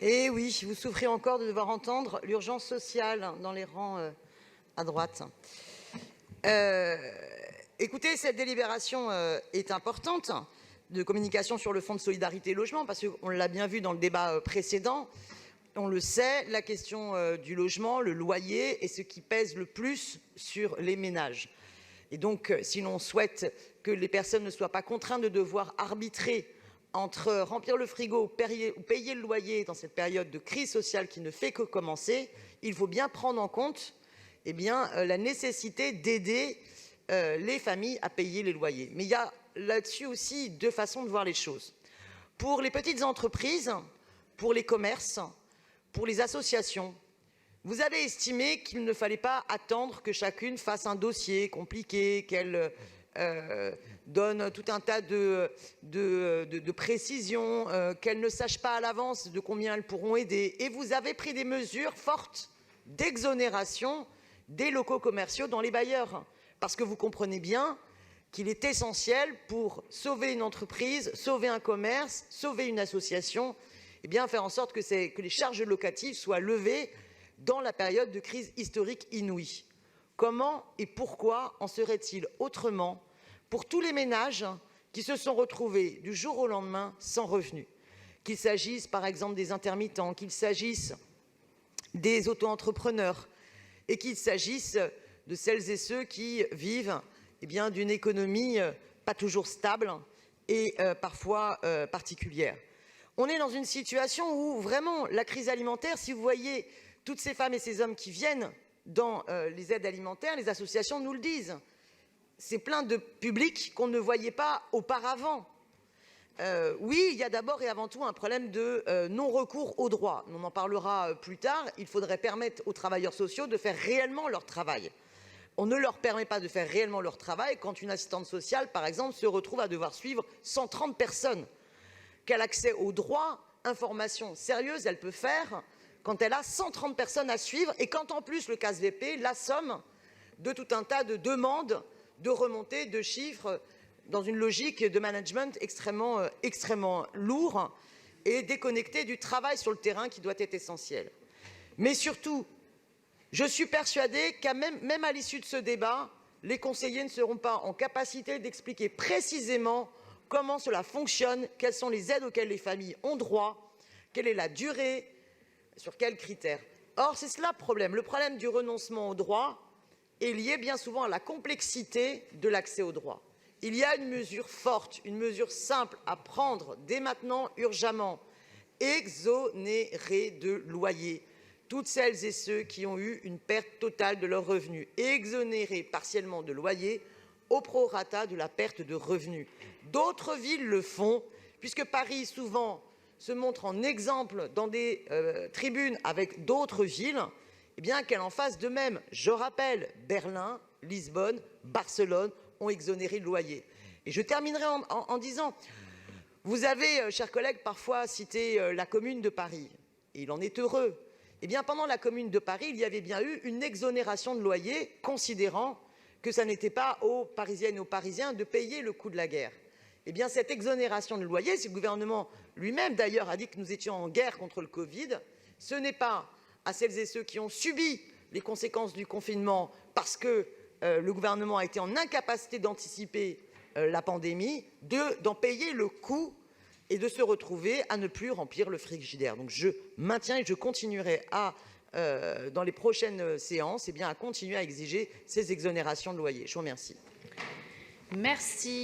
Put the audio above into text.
Et oui, vous souffrez encore de devoir entendre l'urgence sociale dans les rangs à droite. Écoutez, cette délibération est importante de communication sur le fonds de solidarité et logement, parce qu'on l'a bien vu dans le débat précédent. On le sait, la question du logement, le loyer, est ce qui pèse le plus sur les ménages. Et donc, si l'on souhaite que les personnes ne soient pas contraintes de devoir arbitrer entre remplir le frigo ou payer le loyer dans cette période de crise sociale qui ne fait que commencer, il faut bien prendre en compte la nécessité d'aider les familles à payer les loyers. Mais il y a là-dessus aussi deux façons de voir les choses. Pour les petites entreprises, pour les commerces, pour les associations, vous avez estimé qu'il ne fallait pas attendre que chacune fasse un dossier compliqué, qu'elle donne tout un tas de précisions, qu'elles ne sachent pas à l'avance de combien elles pourront aider. Et vous avez pris des mesures fortes d'exonération des locaux commerciaux dans les bailleurs. Parce que vous comprenez bien qu'il est essentiel pour sauver une entreprise, sauver un commerce, sauver une association, faire en sorte que les charges locatives soient levées dans la période de crise historique inouïe. Comment et pourquoi en serait-il autrement pour tous les ménages qui se sont retrouvés du jour au lendemain sans revenus? Qu'il s'agisse par exemple des intermittents, qu'il s'agisse des auto-entrepreneurs et qu'il s'agisse de celles et ceux qui vivent d'une économie pas toujours stable et parfois particulière. On est dans une situation où vraiment la crise alimentaire, si vous voyez toutes ces femmes et ces hommes qui viennent dans les aides alimentaires, les associations nous le disent, c'est plein de publics qu'on ne voyait pas auparavant. Oui, il y a d'abord et avant tout un problème de non-recours aux droits. On en parlera plus tard. Il faudrait permettre aux travailleurs sociaux de faire réellement leur travail. On ne leur permet pas de faire réellement leur travail quand une assistante sociale, par exemple, se retrouve à devoir suivre 130 personnes. Quel accès aux droits, information sérieuse elle peut faire quand elle a 130 personnes à suivre et quand en plus le CASVP l'assomme de tout un tas de demandes de remontée de chiffres dans une logique de management extrêmement lourd et déconnecté du travail sur le terrain qui doit être essentiel. Mais surtout, je suis persuadée qu'à même à l'issue de ce débat, les conseillers ne seront pas en capacité d'expliquer précisément comment cela fonctionne, quelles sont les aides auxquelles les familles ont droit, quelle est la durée, sur quels critères. Or, c'est cela le problème. Le problème du renoncement aux droits est lié bien souvent à la complexité de l'accès aux droits. Il y a une mesure forte, une mesure simple à prendre dès maintenant, urgemment. Exonérer de loyer toutes celles et ceux qui ont eu une perte totale de leurs revenus. Exonérer partiellement de loyer au prorata de la perte de revenus. D'autres villes le font, puisque Paris, souvent, se montre en exemple dans des tribunes avec d'autres villes, qu'elle en fasse de même. Je rappelle, Berlin, Lisbonne, Barcelone ont exonéré le loyer. Et je terminerai en disant, vous avez, chers collègues, parfois cité la Commune de Paris, et il en est heureux. Pendant la Commune de Paris, il y avait bien eu une exonération de loyer, considérant que ça n'était pas aux Parisiennes et aux Parisiens de payer le coût de la guerre. Cette exonération de loyer, si le gouvernement lui-même d'ailleurs a dit que nous étions en guerre contre le Covid, ce n'est pas à celles et ceux qui ont subi les conséquences du confinement parce que le gouvernement a été en incapacité d'anticiper la pandémie, d'en payer le coût et de se retrouver à ne plus remplir le frigidaire. Donc je maintiens et je continuerai dans les prochaines séances à continuer à exiger ces exonérations de loyer. Je vous remercie. Merci.